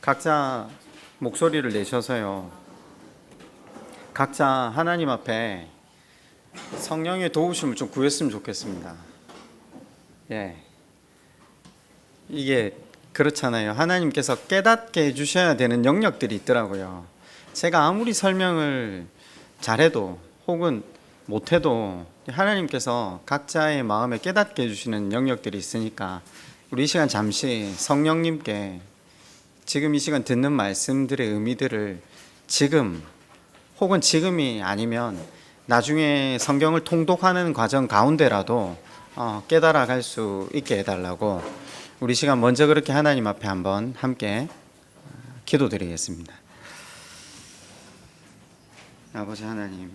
각자 목소리를 내셔서요. 각자 하나님 앞에 성령의 도우심을 좀 구했으면 좋겠습니다. 예. 이게 그렇잖아요. 하나님께서 깨닫게 해주셔야 되는 영역들이 있더라고요. 제가 아무리 설명을 잘해도 혹은 못해도 하나님께서 각자의 마음에 깨닫게 해주시는 영역들이 있으니까 우리 이 시간 잠시 성령님께 지금 이 시간 듣는 말씀들의 의미들을 지금 혹은 지금이 아니면 나중에 성경을 통독하는 과정 가운데라도 깨달아 갈 수 있게 해달라고 우리 시간 먼저 그렇게 하나님 앞에 한번 함께 기도드리겠습니다. 아버지 하나님,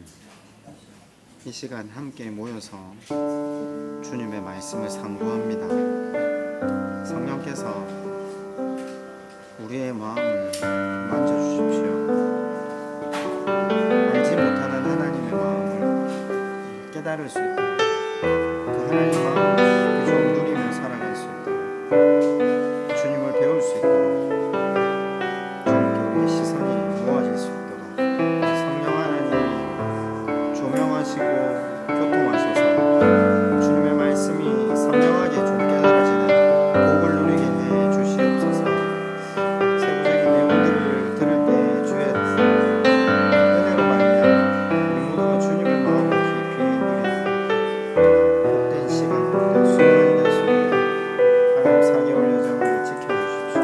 이 시간 함께 모여서 주님의 말씀을 상고합니다. 성령께서 우리의 마음을 만져주십시오. 알지 못하는 하나님의 마음을 깨달을 수 있도록 그 하나님의 마음을 그저 누리며 살아갈 수 있도록 주님을 배울 수 있도록 주님께 우리의 시선이 모아질 수 있도록 성령 하나님 조명하시고 교통하셔서 주님의 말씀이 선명하게 좀 깨달아지는 복을 누리게 해 주시옵소서. 세부적인 내용들을 들을 때 주의 은혜로 말미암아 우리 모두가 주님의 마음을 깊이 누리는 복된 시간, 복된 순간이 될 수 있도록 하나님 4개월 여정을 지켜주십시오.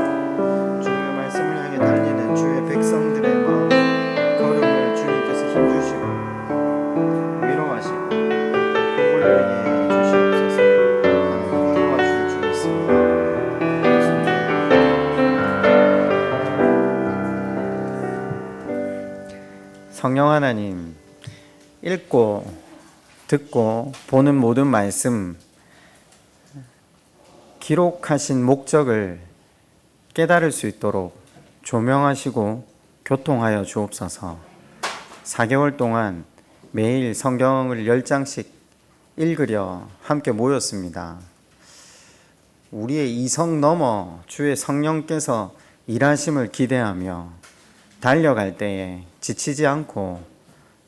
주님의 말씀을 향해 달리는 주의 백성들의 마음 걸음을 주님께서 힘주시고 위로하시고 복을 누리게 해 주시옵소서. 하나님 도와주실 줄 믿습니다. 성령 하나님, 읽고 듣고 보는 모든 말씀 기록하신 목적을 깨달을 수 있도록 조명하시고 교통하여 주옵소서. 4개월 동안 매일 성경을 10장씩 읽으려 함께 모였습니다. 우리의 이성 넘어 주의 성령께서 일하심을 기대하며 달려갈 때에 지치지 않고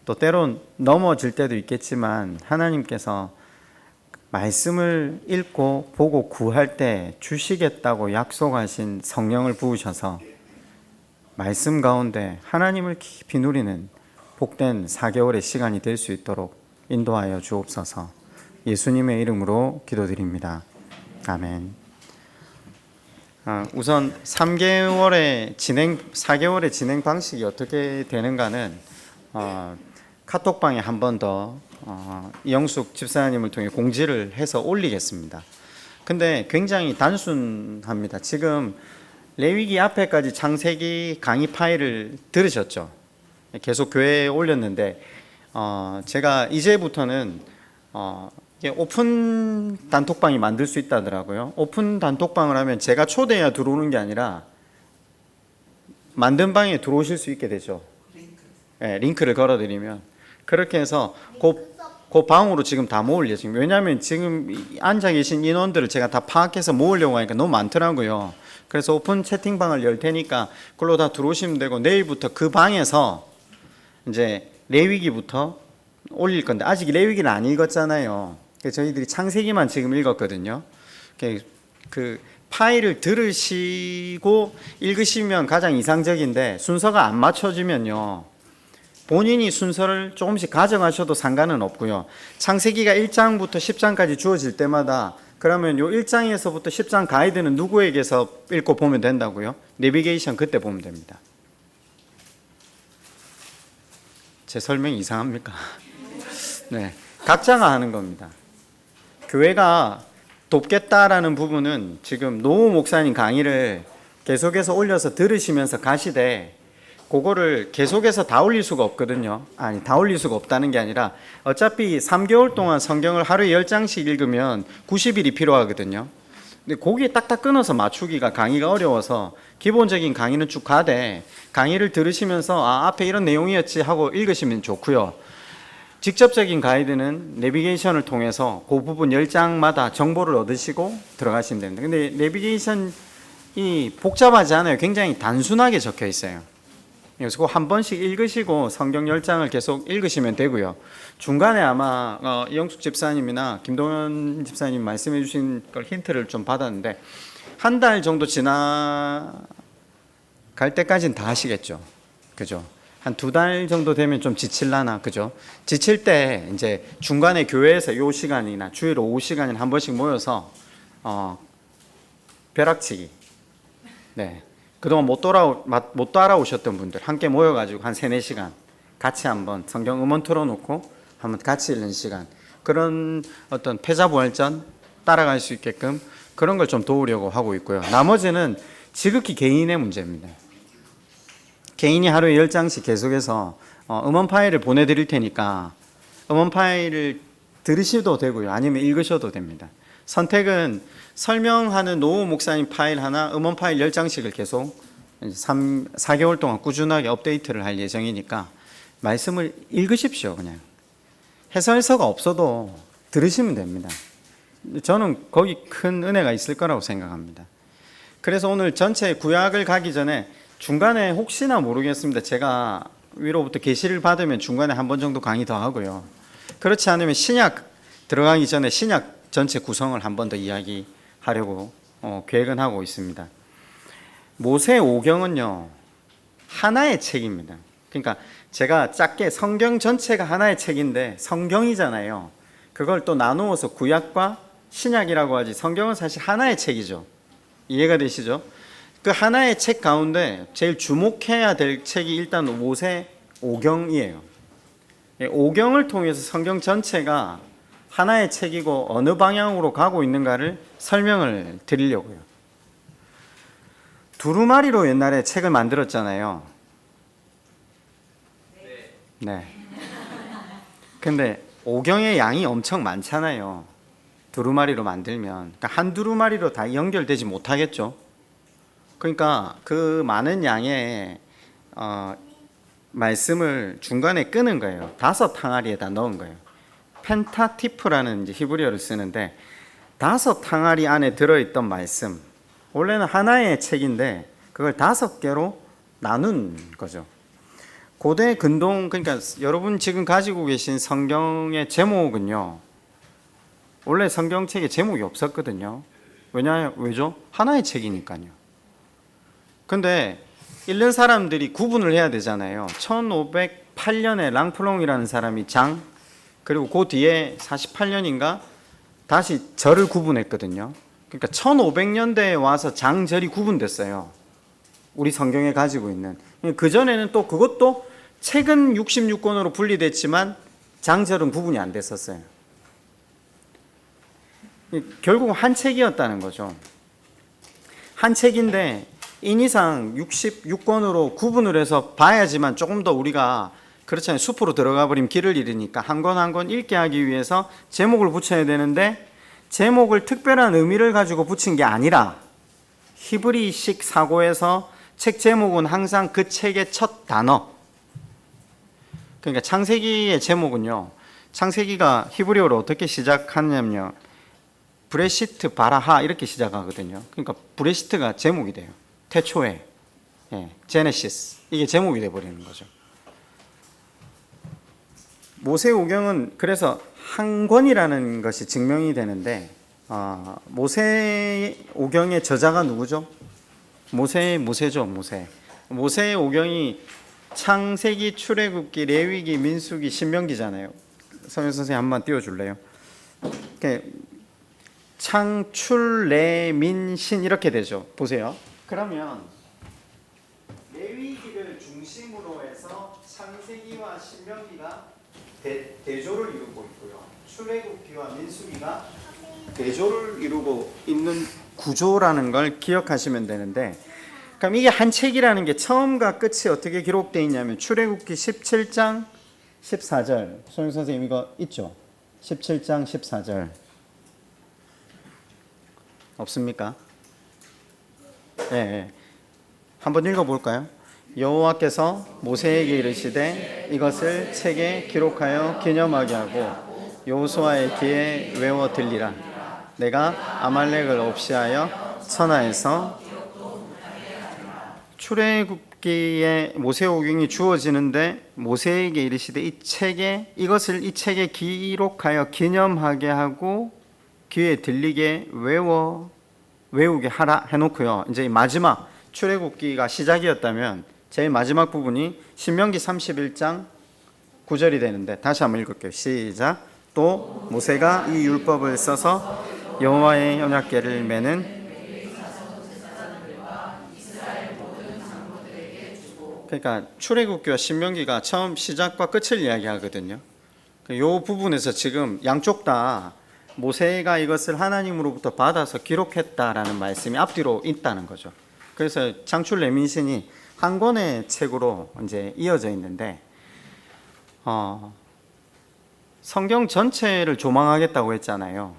또 때론 넘어질 때도 있겠지만 하나님께서 말씀을 읽고 보고 구할 때 주시겠다고 약속하신 성령을 부으셔서 말씀 가운데 하나님을 깊이 누리는 복된 4개월의 시간이 될 수 있도록 인도하여 주옵소서. 예수님의 이름으로 기도드립니다. 아멘. 우선 4개월의 진행 방식이 어떻게 되는가는 카톡방에 한 번 더 이영숙 집사님을 통해 공지를 해서 올리겠습니다. 근데 굉장히 단순합니다. 지금 레위기 앞에까지 창세기 강의 파일을 들으셨죠? 계속 교회에 올렸는데 제가 이제부터는 이게 오픈 단톡방이 만들 수 있다더라고요. 오픈 단톡방을 하면 제가 초대해야 들어오는 게 아니라 만든 방에 들어오실 수 있게 되죠. 네, 링크를 걸어드리면 그렇게 해서 그 방으로 지금 다 모을 예정입니다. 왜냐하면 지금 앉아 계신 인원들을 제가 다 파악해서 모으려고 하니까 너무 많더라고요. 그래서 오픈 채팅방을 열 테니까 그걸로 다 들어오시면 되고 내일부터 그 방에서 이제 레위기부터 올릴 건데 아직 레위기를 안 읽었잖아요. 저희들이 창세기만 지금 읽었거든요. 그 파일을 들으시고 읽으시면 가장 이상적인데 순서가 안 맞춰지면요 본인이 순서를 조금씩 가져가셔도 상관은 없고요. 창세기가 1장부터 10장까지 주어질 때마다 그러면 요 1장에서부터 10장 가이드는 누구에게서 읽고 보면 된다고요? 내비게이션 그때 보면 됩니다. 제 설명이 이상합니까? 네, 각자가 하는 겁니다. 교회가 돕겠다라는 부분은 지금 노우 목사님 강의를 계속해서 올려서 들으시면서 가시되 그거를 계속해서 다 올릴 수가 없거든요. 아니, 다 올릴 수가 없다는 게 아니라 어차피 3개월 동안 성경을 하루에 10장씩 읽으면 90일이 필요하거든요. 근데 거기에 딱딱 끊어서 맞추기가 강의가 어려워서 기본적인 강의는 쭉 가되 강의를 들으시면서 앞에 이런 내용이었지 하고 읽으시면 좋고요. 직접적인 가이드는 내비게이션을 통해서 그 부분 10장마다 정보를 얻으시고 들어가시면 됩니다. 근데 내비게이션이 복잡하지 않아요. 굉장히 단순하게 적혀 있어요. 그래서 그 한 번씩 읽으시고 성경 10장을 계속 읽으시면 되고요. 중간에 아마 이영숙 집사님이나 김동현 집사님 말씀해 주신 걸 힌트를 좀 받았는데 한 달 정도 지나갈 때까지는 다 하시겠죠. 그죠? 한 2달 정도 되면 좀 지칠라나, 그죠? 지칠 때 이제 중간에 교회에서 요 시간이나 주일 오후 시간에 한 번씩 모여서 벼락치기. 네. 그동안 못 따라오셨던 분들 함께 모여가지고 한 3-4시간 같이 한번 성경 음원 틀어놓고 한번 같이 읽는 시간, 그런 어떤 패자부활전 따라갈 수 있게끔 그런 걸 좀 도우려고 하고 있고요. 나머지는 지극히 개인의 문제입니다. 개인이 하루에 10장씩 계속해서 음원 파일을 보내드릴 테니까 음원 파일을 들으셔도 되고요. 아니면 읽으셔도 됩니다. 선택은 설명하는 노후 목사님 파일 하나, 음원 파일 10장씩을 계속 4개월 동안 꾸준하게 업데이트를 할 예정이니까 말씀을 읽으십시오. 그냥 해설서가 없어도 들으시면 됩니다. 저는 거기 큰 은혜가 있을 거라고 생각합니다. 그래서 오늘 전체 구약을 가기 전에 중간에 혹시나 모르겠습니다. 제가 위로부터 계시를 받으면 중간에 한 번 정도 강의 더 하고요. 그렇지 않으면 신약 들어가기 전에 신약 전체 구성을 한 번 더 이야기하려고 계획은 하고 있습니다. 모세 오경은요, 하나의 책입니다. 그러니까 제가 작게 성경 전체가 하나의 책인데 성경이잖아요. 그걸 또 나누어서 구약과 신약이라고 하지, 성경은 사실 하나의 책이죠. 이해가 되시죠? 그 하나의 책 가운데 제일 주목해야 될 책이 일단 모세 오경이에요. 오경을 통해서 성경 전체가 하나의 책이고 어느 방향으로 가고 있는가를 설명을 드리려고요. 두루마리로 옛날에 책을 만들었잖아요. 네. 근데 오경의 양이 엄청 많잖아요. 두루마리로 만들면. 그러니까 한 두루마리로 다 연결되지 못하겠죠. 그러니까 그 많은 양의 말씀을 중간에 끄는 거예요. 5항아리에다 넣은 거예요. 펜타티프라는 이제 히브리어를 쓰는데 5항아리 안에 들어있던 말씀, 원래는 하나의 책인데 그걸 5개로 나눈 거죠. 고대 근동, 그러니까 여러분 지금 가지고 계신 성경의 제목은요, 원래 성경책에 제목이 없었거든요. 왜죠? 하나의 책이니까요. 근데 읽는 사람들이 구분을 해야 되잖아요. 1508년에 랑플롱이라는 사람이 장, 그리고 그 뒤에 48년인가 다시 절을 구분했거든요. 그러니까 1500년대에 와서 장절이 구분됐어요. 우리 성경에 가지고 있는. 그전에는 또 그것도 책은 66권으로 분리됐지만 장절은 구분이 안 됐었어요. 결국 한 책이었다는 거죠. 한 책인데 인이상 66권으로 구분을 해서 봐야지만 조금 더 우리가, 그렇잖아요. 숲으로 들어가 버리면 길을 잃으니까 한 권 한 권 읽게 하기 위해서 제목을 붙여야 되는데, 제목을 특별한 의미를 가지고 붙인 게 아니라 히브리식 사고에서 책 제목은 항상 그 책의 첫 단어. 그러니까 창세기의 제목은요, 창세기가 히브리어로 어떻게 시작하냐면요, 브레시트 바라하 이렇게 시작하거든요. 그러니까 브레시트가 제목이 돼요. 태초에, 제네시스, 이게 제목이 돼버리는 거죠. 모세오경은 그래서 한 권이라는 것이 증명이 되는데, 모세오경의 저자가 누구죠? 모세죠. 모세오경이 창세기, 출애굽기, 레위기, 민수기, 신명기잖아요. 성현 선생님 한번 띄워줄래요? 창출, 레, 민, 신 이렇게 되죠. 보세요. 그러면 레위기를 중심으로 해서 창세기와 신명기가 대조를 이루고 있고요. 출애굽기와 민수기가 대조를 이루고 있는 구조라는 걸 기억하시면 되는데, 그럼 이게 한 책이라는 게 처음과 끝이 어떻게 기록되어 있냐면 출애굽기 17장 14절. 소영 선생님 이거 있죠? 17장 14절. 없습니까? 네. 한번 읽어볼까요? 여호와께서 모세에게 이르시되 이것을 책에 기록하여 기념하게 하고 여호수아의 귀에 외워 들리라. 내가 아말렉을 없이하여 천하에서 출애굽기에 모세오경이 주어지는데 모세에게 이르시되 이것을 이 책에 기록하여 기념하게 하고 귀에 들리게 외우게 하라 해놓고요. 이제 마지막 출애굽기가 시작이었다면 제일 마지막 부분이 신명기 31장 9절이 되는데 다시 한번 읽을게요. 시작. 또 모세가 이 율법을 써서 여호와의 언약궤를 매는 그러니까 출애굽기와 신명기가 처음 시작과 끝을 이야기하거든요. 이 부분에서 지금 양쪽 다 모세가 이것을 하나님으로부터 받아서 기록했다라는 말씀이 앞뒤로 있다는 거죠. 그래서 창출 레민신이 한 권의 책으로 이제 이어져 있는데 성경 전체를 조망하겠다고 했잖아요.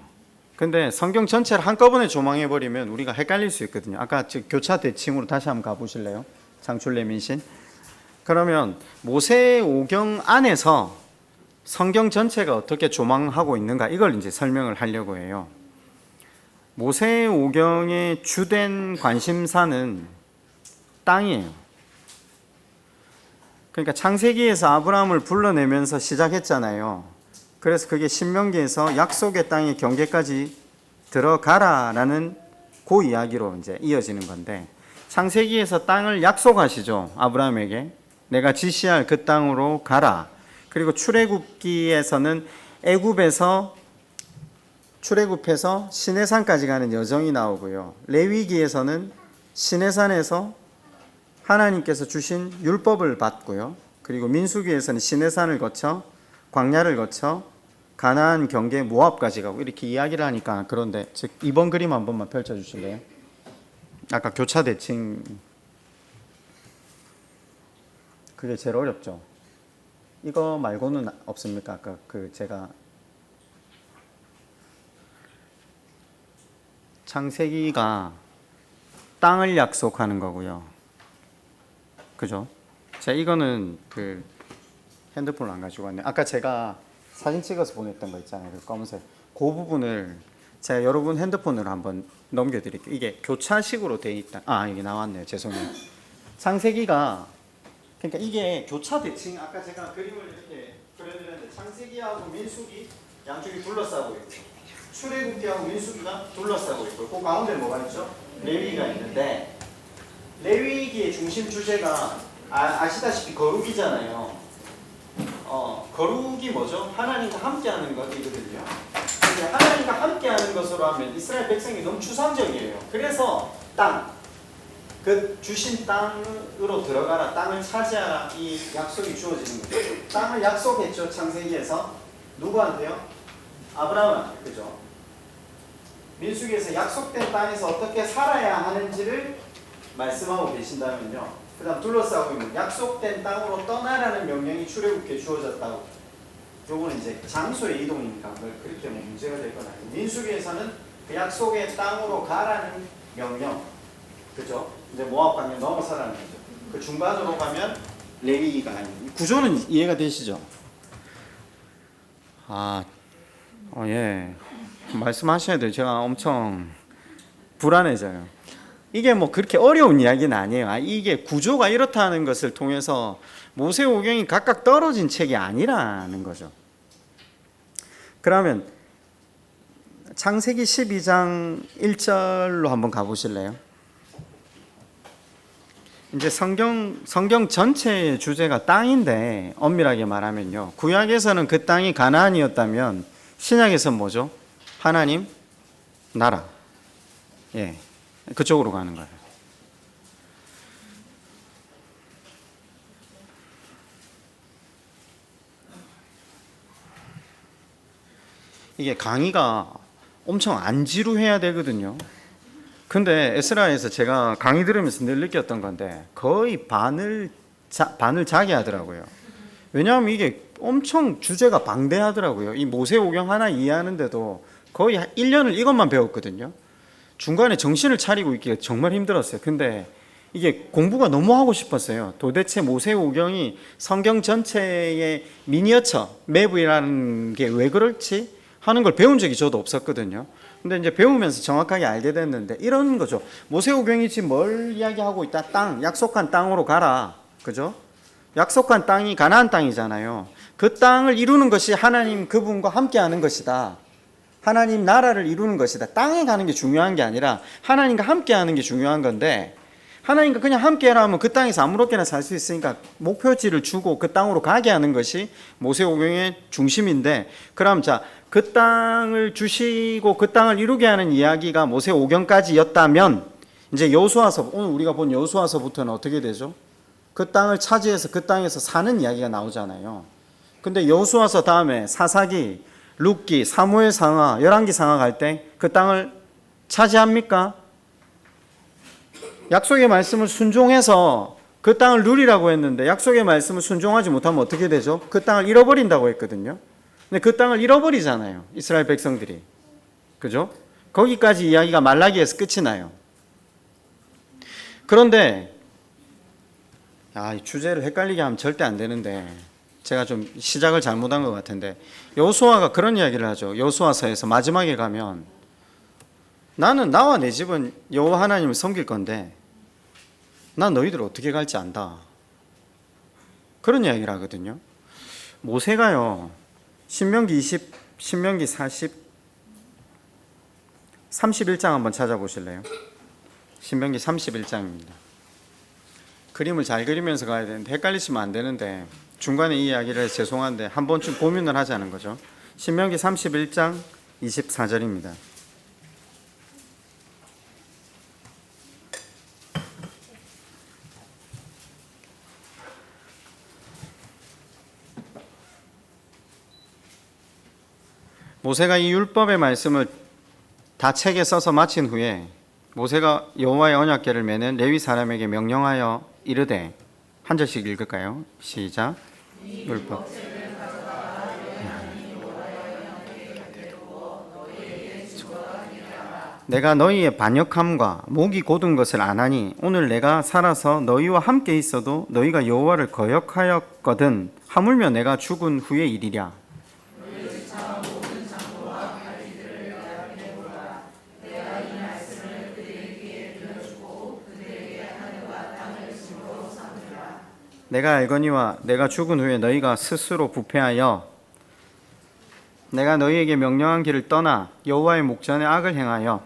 근데 성경 전체를 한꺼번에 조망해 버리면 우리가 헷갈릴 수 있거든요. 아까 교차 대칭으로 다시 한번 가보실래요? 창출 레민신. 그러면 모세오경 안에서 성경 전체가 어떻게 조망하고 있는가 이걸 이제 설명을 하려고 해요. 모세오경의 주된 관심사는 땅이에요. 그러니까 창세기에서 아브라함을 불러내면서 시작했잖아요. 그래서 그게 신명기에서 약속의 땅의 경계까지 들어가라라는 그 이야기로 이제 이어지는 건데 창세기에서 땅을 약속하시죠. 아브라함에게 내가 지시할 그 땅으로 가라. 그리고 출애굽기에서는 출애굽해서 시내산까지 가는 여정이 나오고요. 레위기에서는 시내산에서 하나님께서 주신 율법을 받고요. 그리고 민수기에서는 시내산을 거쳐 광야를 거쳐 가나안 경계 모압까지 가고 이렇게 이야기를 하니까 그런데 즉 이번 그림 한 번만 펼쳐 주실래요? 아까 교차 대칭 그게 제일 어렵죠. 이거 말고는 없습니까? 아까 제가 창세기가 땅을 약속하는 거고요. 그죠? 자, 이거는 핸드폰을 안 가지고 왔네요. 아까 제가 사진 찍어서 보냈던 거 있잖아요. 그 검은색. 그 부분을 제가 여러분 핸드폰으로 한번 넘겨드릴게요. 이게 교차식으로 돼 있다. 이게 나왔네요. 죄송해요. 창세기가 그러니까 이게 교차 대칭 아까 제가 그림을 이렇게 그려드렸는데 창세기하고 민수기 양쪽이 둘러싸고 있고 출애굽기하고 민수기가 둘러싸고 있고 그 가운데 뭐가 있죠? 레위기가 있는데 레위기의 중심 주제가 아시다시피 거룩이잖아요. 거룩이 뭐죠? 하나님과 함께하는 것이거든요. 근데 하나님과 함께하는 것으로 하면 이스라엘 백성이 너무 추상적이에요. 그래서 그 주신 땅으로 들어가라, 땅을 차지하라 이 약속이 주어지는 거죠. 땅을 약속했죠. 창세기에서 누구한테요? 아브라함한테. 그죠? 민수기에서 약속된 땅에서 어떻게 살아야 하는지를 말씀하고 계신다면요. 그 다음 둘러싸고 있는 약속된 땅으로 떠나라는 명령이 출애굽기에 주어졌다고. 요거는 이제 장소의 이동이니까 그렇게 문제가 될 건 아니고 민수기에서는 그 약속의 땅으로 가라는 명령. 그죠? 이제 모압 강을 넘어서라는 거죠. 그 중간으로 가면 레위기가 아니에요. 구조는 이해가 되시죠? 예. 말씀하셔야 돼요. 제가 엄청 불안해져요. 이게 뭐 그렇게 어려운 이야기는 아니에요. 이게 구조가 이렇다는 것을 통해서 모세오경이 각각 떨어진 책이 아니라는 거죠. 그러면 창세기 12장 1절로 한번 가보실래요? 이제 성경 전체의 주제가 땅인데 엄밀하게 말하면요. 구약에서는 그 땅이 가나안이었다면 신약에서는 뭐죠? 하나님 나라. 예. 그쪽으로 가는 거예요. 이게 강의가 엄청 안 지루해야 되거든요. 근데 에스라에서 제가 강의 들으면서 늘 느꼈던 건데 거의 반을 자기 하더라고요. 왜냐하면 이게 엄청 주제가 방대하더라고요. 이 모세오경 하나 이해하는데도 거의 1년을 이것만 배웠거든요. 중간에 정신을 차리고 있기가 정말 힘들었어요. 근데 이게 공부가 너무 하고 싶었어요. 도대체 모세오경이 성경 전체의 미니어처, 맵이라는 게 왜 그렇지? 하는 걸 배운 적이 저도 없었거든요. 근데 이제 배우면서 정확하게 알게 됐는데 이런 거죠. 모세오경이 지금 뭘 이야기하고 있다? 땅, 약속한 땅으로 가라. 그죠? 약속한 땅이 가나안 땅이잖아요. 그 땅을 이루는 것이 하나님 그분과 함께 하는 것이다. 하나님 나라를 이루는 것이다. 땅에 가는 게 중요한 게 아니라 하나님과 함께 하는 게 중요한 건데, 하나님과 그냥 함께 하라 하면 그 땅에서 아무렇게나 살 수 있으니까 목표지를 주고 그 땅으로 가게 하는 것이 모세오경의 중심인데, 그럼 자, 그 땅을 주시고 그 땅을 이루게 하는 이야기가 모세오경까지였다면, 이제 여호수아서, 오늘 우리가 본 여호수아서부터는 어떻게 되죠? 그 땅을 차지해서 그 땅에서 사는 이야기가 나오잖아요. 근데 여호수아서 다음에 사사기, 룻기, 사무엘 상하, 열왕기 상하 갈 때 그 땅을 차지합니까? 약속의 말씀을 순종해서 그 땅을 누리라고 했는데 약속의 말씀을 순종하지 못하면 어떻게 되죠? 그 땅을 잃어버린다고 했거든요. 근데 그 땅을 잃어버리잖아요, 이스라엘 백성들이. 그죠? 거기까지 이야기가 말라기에서 끝이 나요. 그런데 이 주제를 헷갈리게 하면 절대 안 되는데 제가 좀 시작을 잘못한 것 같은데, 여호수아가 그런 이야기를 하죠. 여호수아서에서 마지막에 가면 나는 나와 내 집은 여호와 하나님을 섬길 건데 난 너희들 어떻게 갈지 안다. 그런 이야기를 하거든요. 모세가요, 신명기 20, 신명기 40, 31장 한번 찾아보실래요? 신명기 31장입니다. 그림을 잘 그리면서 가야 되는데 헷갈리시면 안 되는데 중간에 이 이야기를 해서 죄송한데 한 번쯤 고민을 하자는 거죠. 신명기 31장 24절입니다. 모세가 이 율법의 말씀을 다 책에 써서 마친 후에 모세가 여호와의 언약궤를 매는 레위 사람에게 명령하여 이르되, 한 절씩 읽을까요? 시작. 율법. 내가 너희의 반역함과 목이 곧은 것을 아나니 오늘 내가 살아서 너희와 함께 있어도 너희가 여호와를 거역하였거든 하물며 내가 죽은 후의 일이랴. 내가 알거니와 내가 죽은 후에 너희가 스스로 부패하여 내가 너희에게 명령한 길을 떠나 여호와의 목전에 악을 행하여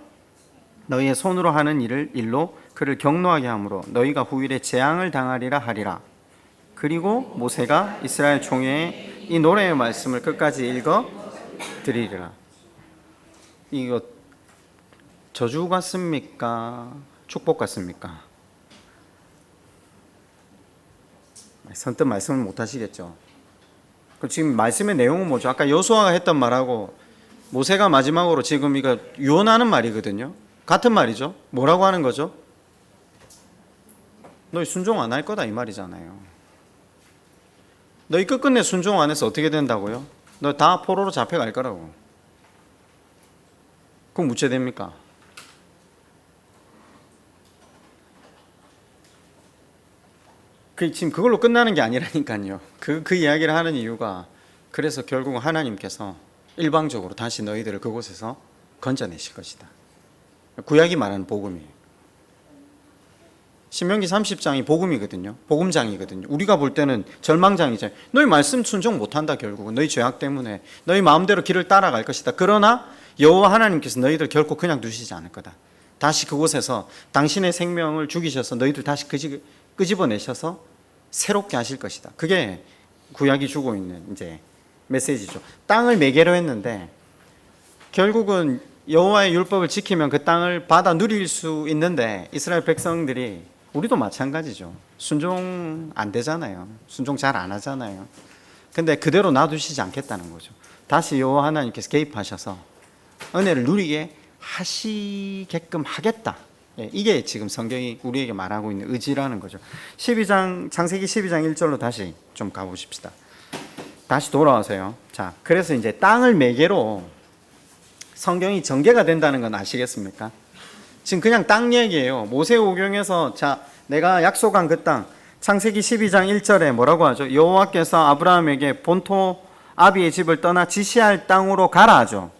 너희의 손으로 하는 일로 그를 경노하게 하므로 너희가 후일에 재앙을 당하리라 하리라. 그리고 모세가 이스라엘 총회에 이 노래의 말씀을 끝까지 읽어 드리리라. 이거 저주 같습니까? 축복 같습니까? 선뜻 말씀을 못 하시겠죠. 그럼 지금 말씀의 내용은 뭐죠? 아까 여호수아가 했던 말하고 모세가 마지막으로 지금 이거 유언하는 말이거든요. 같은 말이죠. 뭐라고 하는 거죠? 너희 순종 안 할 거다 이 말이잖아요. 너희 끝끝내 순종 안 해서 어떻게 된다고요? 너 다 포로로 잡혀갈 거라고. 그럼 무죄됩니까? 지금 그걸로 끝나는 게 아니라니까요. 그 이야기를 하는 이유가, 그래서 결국은 하나님께서 일방적으로 다시 너희들을 그곳에서 건져내실 것이다. 구약이 말하는 복음이에요. 신명기 30장이 복음이거든요. 복음장이거든요. 우리가 볼 때는 절망장이잖아요. 너희 말씀 순종 못한다. 결국은 너희 죄악 때문에 너희 마음대로 길을 따라갈 것이다. 그러나 여호와 하나님께서 너희들 결코 그냥 두시지 않을 거다. 다시 그곳에서 당신의 생명을 죽이셔서 너희들 다시 끄집어내셔서 새롭게 하실 것이다. 그게 구약이 주고 있는 이제 메시지죠. 땅을 매개로 했는데 결국은 여호와의 율법을 지키면 그 땅을 받아 누릴 수 있는데 이스라엘 백성들이, 우리도 마찬가지죠. 순종 안 되잖아요. 순종 잘 안 하잖아요. 근데 그대로 놔두시지 않겠다는 거죠. 다시 여호와 하나님께서 개입하셔서 은혜를 누리게 하시게끔 하겠다. 이게 지금 성경이 우리에게 말하고 있는 의지라는 거죠. 12장, 창세기 12장 1절로 다시 좀 가보십시다. 다시 돌아와서요. 자, 그래서 이제 땅을 매개로 성경이 전개가 된다는 건 아시겠습니까? 지금 그냥 땅 얘기예요. 모세오경에서 자, 내가 약속한 그 땅. 창세기 12장 1절에 뭐라고 하죠? 여호와께서 아브라함에게 본토 아비의 집을 떠나 지시할 땅으로 가라 하죠.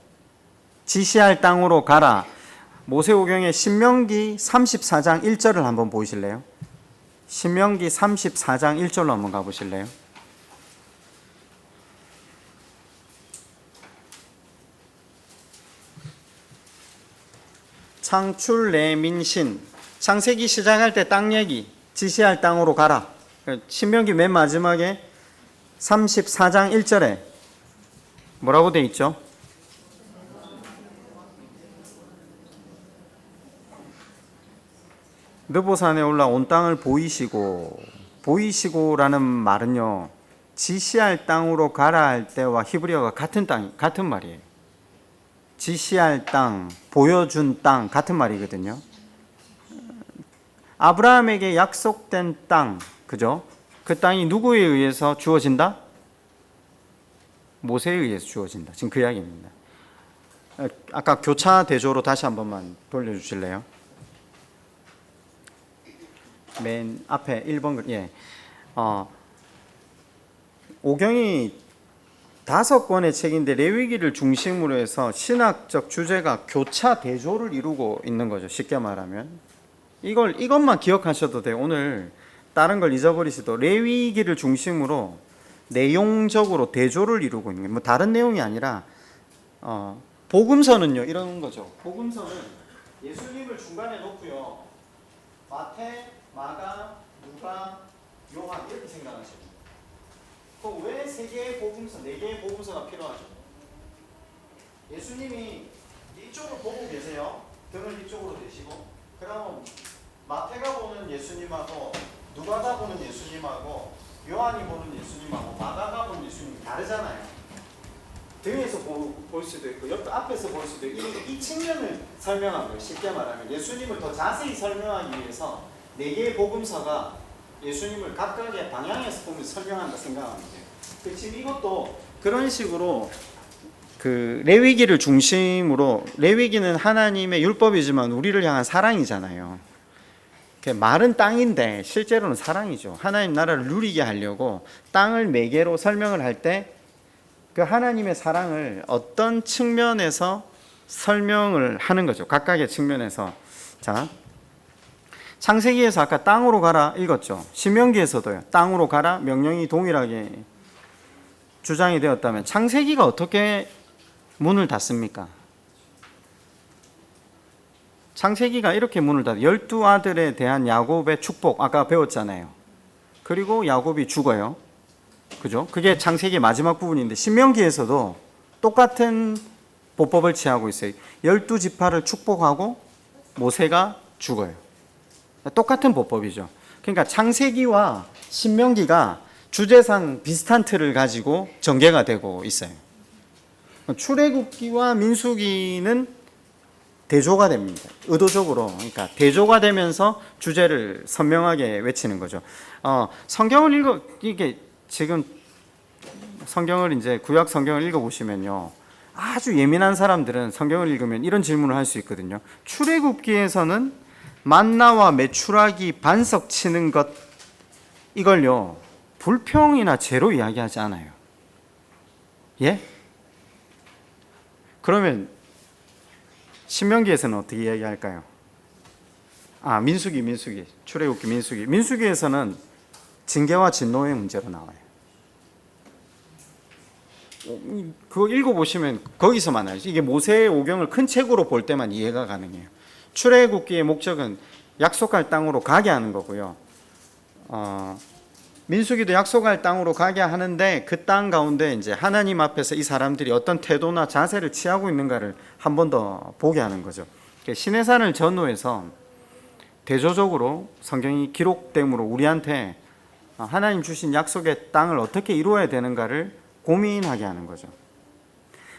지시할 땅으로 가라. 모세오경의 신명기 34장 1절을 한번 보실래요? 신명기 34장 1절로 한번 가보실래요? 창출레민신. 창세기 시작할 때 땅 얘기, 지시할 땅으로 가라. 신명기 맨 마지막에 34장 1절에 뭐라고 돼 있죠? 느보산에 올라 온 땅을 보이시고라는 말은요, 지시할 땅으로 가라 할 때와 히브리어가 같은 말이에요. 지시할 땅, 보여준 땅 같은 말이거든요. 아브라함에게 약속된 땅, 그죠? 그 땅이 누구에 의해서 주어진다? 모세에 의해서 주어진다. 지금 그 이야기입니다. 아까 교차 대조로 다시 한 번만 돌려주실래요? 맨 앞에 1번 예. 오경이 5권의 책인데 레위기를 중심으로 해서 신학적 주제가 교차 대조를 이루고 있는 거죠. 쉽게 말하면 이것만 기억하셔도 돼요. 오늘 다른 걸 잊어버리시도 레위기를 중심으로 내용적으로 대조를 이루고 있는 거예요. 뭐 다른 내용이 아니라 복음서는요 이런 거죠. 복음서는 예수님을 중간에 놓고요. 마태, 마가, 누가, 요한 이렇게 생각하시면 돼요. 그럼 왜 3개의 복음서, 4개의 복음서가 필요하죠? 예수님이 이쪽을 보고 계세요. 등을 이쪽으로 대시고, 그럼 마태가 보는 예수님하고 누가가 보는 예수님하고 요한이 보는 예수님하고 마가가 보는 예수님이 다르잖아요. 등에서 볼 수도 있고 옆 앞에서 볼 수도 있고 이 측면을 설명한 거예요. 쉽게 말하면 예수님을 더 자세히 설명하기 위해서 4개의 복음서가 예수님을 각각의 방향에서 보면서 설명한다 생각하면 돼요. 지금 이것도 그런 식으로 그 레위기를 중심으로, 레위기는 하나님의 율법이지만 우리를 향한 사랑이잖아요. 말은 땅인데 실제로는 사랑이죠. 하나님 나라를 누리게 하려고 땅을 매개로 설명을 할 때 그 하나님의 사랑을 어떤 측면에서 설명을 하는 거죠. 각각의 측면에서. 자, 창세기에서 아까 땅으로 가라 읽었죠. 신명기에서도요. 땅으로 가라 명령이 동일하게 주장이 되었다면 창세기가 어떻게 문을 닫습니까? 창세기가 이렇게 문을 닫아요. 12아들에 대한 야곱의 축복 아까 배웠잖아요. 그리고 야곱이 죽어요. 그죠? 그게 창세기의 마지막 부분인데 신명기에서도 똑같은 보법을 취하고 있어요. 12지파를 축복하고 모세가 죽어요. 똑같은 보법이죠. 그러니까 창세기와 신명기가 주제상 비슷한 틀을 가지고 전개가 되고 있어요. 출애굽기와 민수기는 대조가 됩니다. 의도적으로. 그러니까 대조가 되면서 주제를 선명하게 외치는 거죠. 성경을 이게 지금 성경을 이제 구약 성경을 읽어보시면요. 아주 예민한 사람들은 성경을 읽으면 이런 질문을 할 수 있거든요. 출애굽기에서는 만나와 메추라기 반석 치는 것 이걸요. 불평이나 죄로 이야기하지 않아요. 예? 그러면 신명기에서는 어떻게 이야기할까요? 민수기. 출애굽기 민수기. 민수기에서는 징계와 진노의 문제로 나와요. 그거 읽어보시면 거기서만 알죠. 이게 모세의 오경을 큰 책으로 볼 때만 이해가 가능해요. 출애굽기의 목적은 약속할 땅으로 가게 하는 거고요. 민수기도 약속할 땅으로 가게 하는데 그 땅 가운데 이제 하나님 앞에서 이 사람들이 어떤 태도나 자세를 취하고 있는가를 한 번 더 보게 하는 거죠. 시내산을 전후해서 대조적으로 성경이 기록됨으로 우리한테 하나님 주신 약속의 땅을 어떻게 이루어야 되는가를 고민하게 하는 거죠.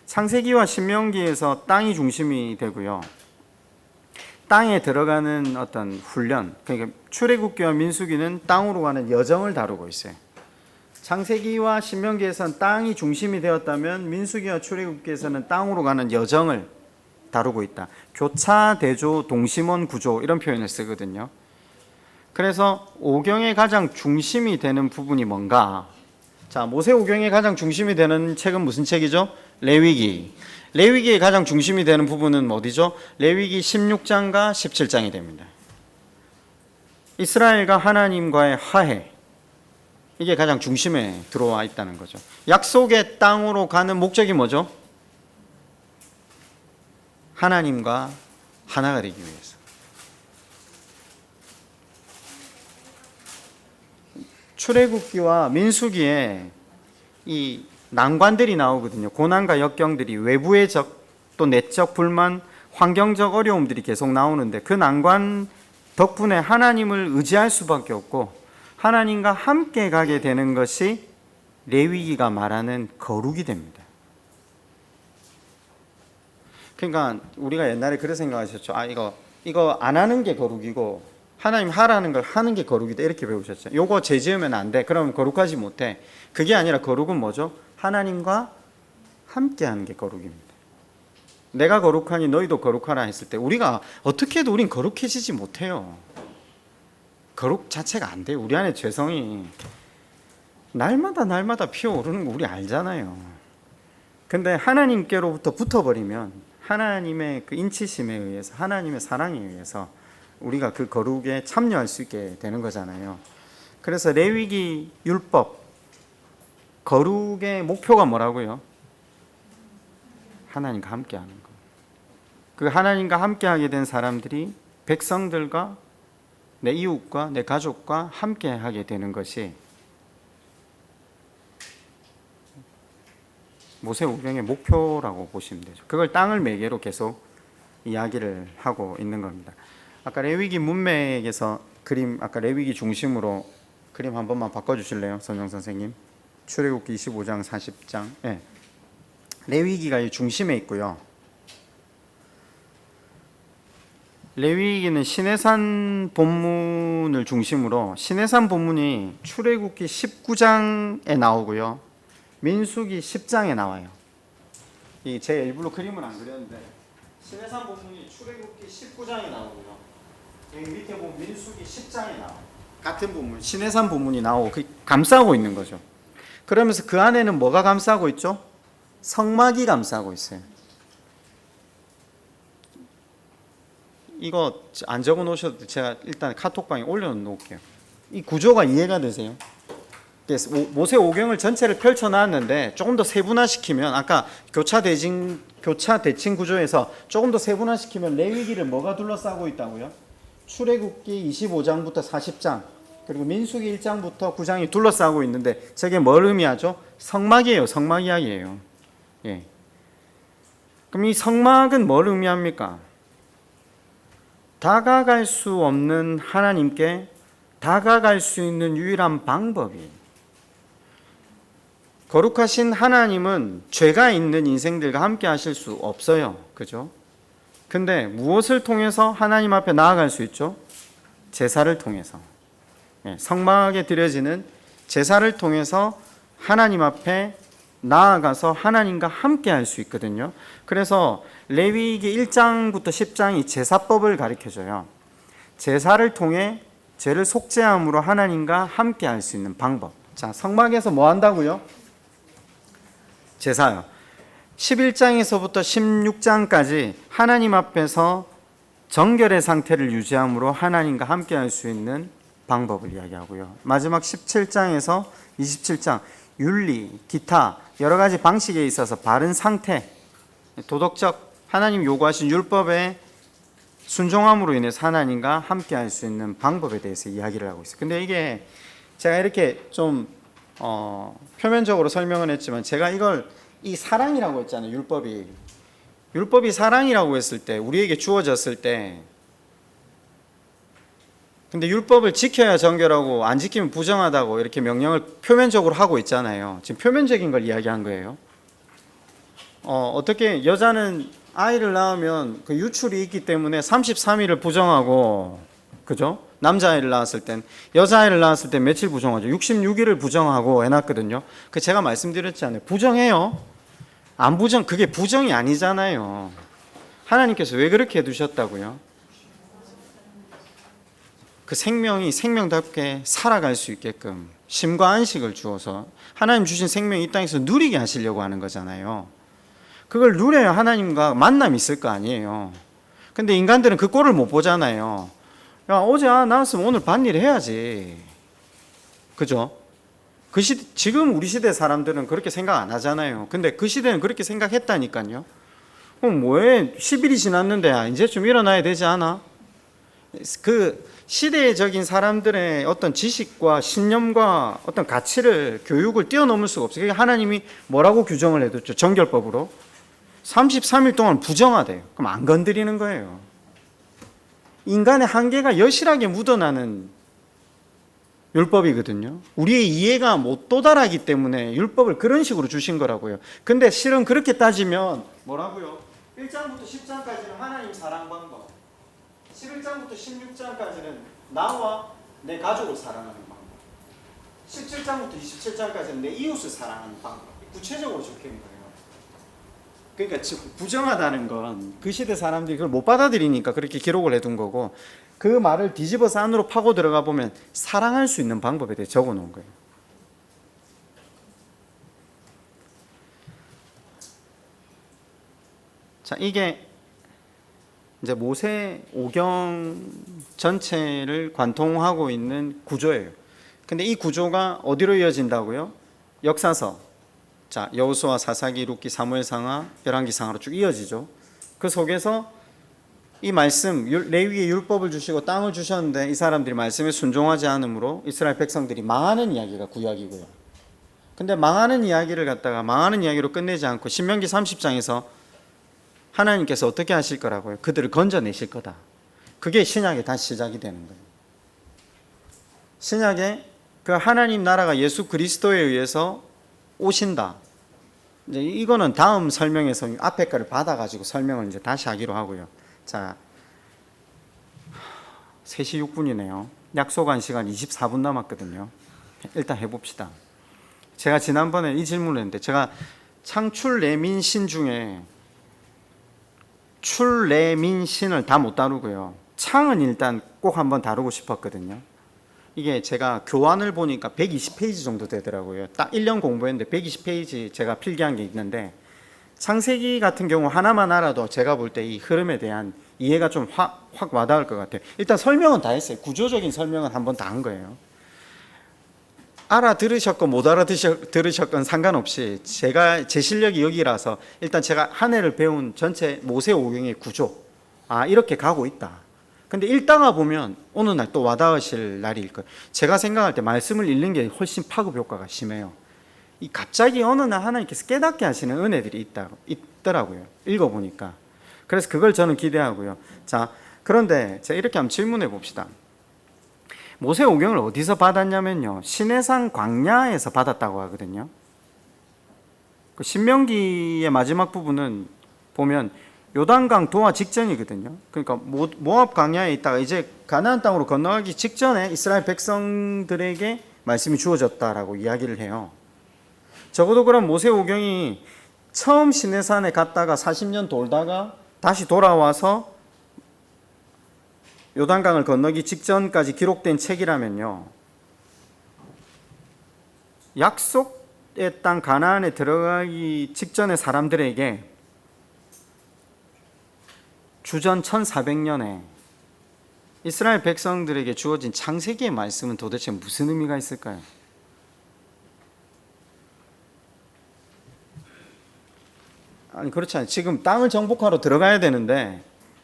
창세기와 신명기에서 땅이 중심이 되고요. 땅에 들어가는 어떤 훈련, 그러니까 출애굽기와 민수기는 땅으로 가는 여정을 다루고 있어요. 창세기와 신명기에서는 땅이 중심이 되었다면 민수기와 출애굽기에서는 땅으로 가는 여정을 다루고 있다. 교차, 대조, 동심원 구조 이런 표현을 쓰거든요. 그래서 오경의 가장 중심이 되는 부분이 뭔가? 자, 모세오경의 가장 중심이 되는 책은 무슨 책이죠? 레위기. 레위기의 가장 중심이 되는 부분은 어디죠? 레위기 16장과 17장이 됩니다. 이스라엘과 하나님과의 화해, 이게 가장 중심에 들어와 있다는 거죠. 약속의 땅으로 가는 목적이 뭐죠? 하나님과 하나가 되기 위해서. 출애굽기와 민수기에 이 난관들이 나오거든요. 고난과 역경들이, 외부의 적, 또 내적 불만, 환경적 어려움들이 계속 나오는데, 그 난관 덕분에 하나님을 의지할 수밖에 없고 하나님과 함께 가게 되는 것이 레위기가 말하는 거룩이 됩니다. 그러니까 우리가 옛날에 그렇게 생각하셨죠. 이거 안 하는 게 거룩이고 하나님 하라는 걸 하는 게 거룩이다, 이렇게 배우셨죠. 요거 죄지으면 안 돼, 그러면 거룩하지 못해. 그게 아니라 거룩은 뭐죠? 하나님과 함께 하는 게 거룩입니다. 내가 거룩하니 너희도 거룩하라 했을 때 우리가 어떻게 해도 우린 거룩해지지 못해요. 거룩 자체가 안 돼요. 우리 안에 죄성이 날마다 피어오르는 거 우리 알잖아요. 근데 하나님께로부터 붙어버리면 하나님의 그 인치심에 의해서, 하나님의 사랑에 의해서 우리가 그 거룩에 참여할 수 있게 되는 거잖아요. 그래서 레위기 율법, 거룩의 목표가 뭐라고요? 하나님과 함께 하는 거. 그 하나님과 함께 하게 된 사람들이 백성들과 내 이웃과 내 가족과 함께 하게 되는 것이 모세오경의 목표라고 보시면 되죠. 그걸 땅을 매개로 계속 이야기를 하고 있는 겁니다. 아까 레위기 문맥에서 그림, 아까 레위기 중심으로 그림 한 번만 바꿔주실래요, 선영 선생님? 출애굽기 25장 40장. 네. 레위기가 이 중심에 있고요. 레위기는 시내산 본문을 중심으로, 시내산 본문이 출애굽기 19장에 나오고요, 민수기 10장에 나와요. 제가 일부러 그림을 안 그렸는데 시내산 본문이 출애굽기 19장에 나오고요, 여기 밑에 보면 민수기 10장에 나와요. 같은 본문, 시내산 본문이 나오고 감싸고 있는 거죠. 그러면서 그 안에는 뭐가 감싸고 있죠? 성막이 감싸고 있어요. 이거 안 적어 놓으셔도 제가 일단 카톡방에 올려놓을게요. 이 구조가 이해가 되세요? 모세오경을 전체를 펼쳐놨는데 조금 더 세분화시키면, 아까 교차 대칭 구조에서 조금 더 세분화시키면 레위기를 뭐가 둘러싸고 있다고요? 출애굽기 25장부터 40장, 그리고 민수기 1장부터 9장이 둘러싸고 있는데, 저게 뭘 의미하죠? 성막이에요. 성막 이야기예요. 예. 그럼 이 성막은 뭘 의미합니까? 다가갈 수 없는 하나님께 다가갈 수 있는 유일한 방법이, 거룩하신 하나님은 죄가 있는 인생들과 함께 하실 수 없어요. 그죠? 근데 무엇을 통해서 하나님 앞에 나아갈 수 있죠? 제사를 통해서. 성막에 드려지는 제사를 통해서 하나님 앞에 나아가서 하나님과 함께 할 수 있거든요. 그래서 레위기 1장부터 10장이 제사법을 가르쳐줘요. 제사를 통해 죄를 속죄함으로 하나님과 함께 할 수 있는 방법. 자, 성막에서 뭐 한다고요? 제사요. 11장에서부터 16장까지 하나님 앞에서 정결의 상태를 유지함으로 하나님과 함께 할 수 있는 방법을 이야기하고요. 마지막 17장에서 27장, 윤리, 기타 여러 가지 방식에 있어서 바른 상태, 도덕적 하나님 요구하신 율법에 순종함으로 인해서 하나님과 함께 할 수 있는 방법에 대해서 이야기를 하고 있어요. 근데 이게 제가 이렇게 좀 표면적으로 설명은 했지만, 제가 이걸 이 사랑이라고 했잖아요. 율법이 사랑이라고 했을 때, 우리에게 주어졌을 때, 근데 율법을 지켜야 정결하고 안 지키면 부정하다고 이렇게 명령을 표면적으로 하고 있잖아요. 지금 표면적인 걸 이야기한 거예요. 어떻게 여자는 아이를 낳으면 그 유출이 있기 때문에 33일을 부정하고, 그죠? 남자아이를 낳았을 땐, 여자아이를 낳았을 땐 며칠 부정하죠? 66일을 부정하고 해놨거든요. 그 제가 말씀드렸잖아요. 부정해요. 안 부정, 그게 부정이 아니잖아요. 하나님께서 왜 그렇게 해두셨다고요? 그 생명이 생명답게 살아갈 수 있게끔 쉼과 안식을 주어서 하나님 주신 생명 이 땅에서 누리게 하시려고 하는 거잖아요. 그걸 누려야 하나님과 만남이 있을 거 아니에요. 근데 인간들은 그 꼴을 못 보잖아요. 야, 어제 나왔으면 오늘 밭일 해야지. 그죠? 지금 우리 시대 사람들은 그렇게 생각 안 하잖아요. 근데 그 시대는 그렇게 생각했다니까요. 그럼 뭐해? 10일이 지났는데 이제 좀 일어나야 되지 않아? 그 시대적인 사람들의 어떤 지식과 신념과 어떤 가치를, 교육을 뛰어넘을 수가 없어요. 그러니까 하나님이 뭐라고 규정을 해뒀죠? 정결법으로 33일 동안 부정하대요. 그럼 안 건드리는 거예요. 인간의 한계가 여실하게 묻어나는 율법이거든요. 우리의 이해가 못 도달하기 때문에 율법을 그런 식으로 주신 거라고요. 근데 실은 그렇게 따지면 뭐라고요? 1장부터 10장까지는 하나님 사랑 방법, 11장부터 16장까지는 나와 내 가족을 사랑하는 방법, 17장부터 27장까지는 내 이웃을 사랑하는 방법, 구체적으로 적혀 있는 거예요. 그러니까 부정하다는 건 그 시대 사람들이 그걸 못 받아들이니까 그렇게 기록을 해둔 거고, 그 말을 뒤집어서 안으로 파고 들어가 보면 사랑할 수 있는 방법에 대해 적어 놓은 거예요. 자, 이게 이제 모세 오경 전체를 관통하고 있는 구조예요. 근데 이 구조가 어디로 이어진다고요? 역사서. 자, 여호수아, 사사기, 룻기, 사무엘상하, 열왕기상하로 쭉 이어지죠. 그 속에서 이 말씀, 레위의 율법을 주시고 땅을 주셨는데 이 사람들이 말씀에 순종하지 않으므로 이스라엘 백성들이 망하는 이야기가 구약이고요. 근데 망하는 이야기를 갖다가 망하는 이야기로 끝내지 않고 신명기 30장에서 하나님께서 어떻게 하실 거라고요? 그들을 건져내실 거다. 그게 신약에 다시 시작이 되는 거예요. 신약에 그 하나님 나라가 예수 그리스도에 의해서 오신다. 이제 이거는 다음 설명에서 앞에 거를 받아가지고 설명을 이제 다시 하기로 하고요. 자, 3시 6분이네요. 약속한 시간 24분 남았거든요. 일단 해봅시다. 제가 지난번에 이 질문을 했는데, 제가 창출 레민신 중에 출레민신을 다 못 다루고요. 창은 일단 꼭 한번 다루고 싶었거든요. 이게 제가 교환을 보니까 120페이지 정도 되더라고요. 딱 1년 공부했는데 120페이지 제가 필기한 게 있는데, 창세기 같은 경우 하나만 알아도 제가 볼 때 이 흐름에 대한 이해가 좀 확 와닿을 것 같아요. 일단 설명은 다 했어요. 구조적인 설명은 한번 다 한 거예요. 알아들으셨건 못 알아들으셨건 상관없이 제 실력이 여기라서 일단 제가 한 해를 배운 전체 모세 오경의 구조, 이렇게 가고 있다. 근데 읽다가 보면 어느 날 또 와닿으실 날일 거예요. 제가 생각할 때 말씀을 읽는 게 훨씬 파급 효과가 심해요. 이 갑자기 어느 날 하나님께서 깨닫게 하시는 은혜들이 있더라고요. 읽어보니까. 그래서 그걸 저는 기대하고요. 자, 그런데 제가 이렇게 한번 질문해 봅시다. 모세 오경을 어디서 받았냐면요, 시내산 광야에서 받았다고 하거든요. 그 신명기의 마지막 부분은 보면 요단강 도하 직전이거든요. 그러니까 모압 광야에 있다가 이제 가나안 땅으로 건너가기 직전에 이스라엘 백성들에게 말씀이 주어졌다라고 이야기를 해요. 적어도 그럼 모세 오경이 처음 시내산에 갔다가 40년 돌다가 다시 돌아와서 요단강을 건너기 직전까지 기록된 책이라면요, 약속의 땅 가나안에 들어가기 직전의 사람들에게 주전 1400년에 이스라엘 백성들에게 주어진 창세기의 말씀은 도대체 무슨 의미가 있을까요? 아니, 그렇지 않아요. 지금 땅을 정복하러 들어가야 되는데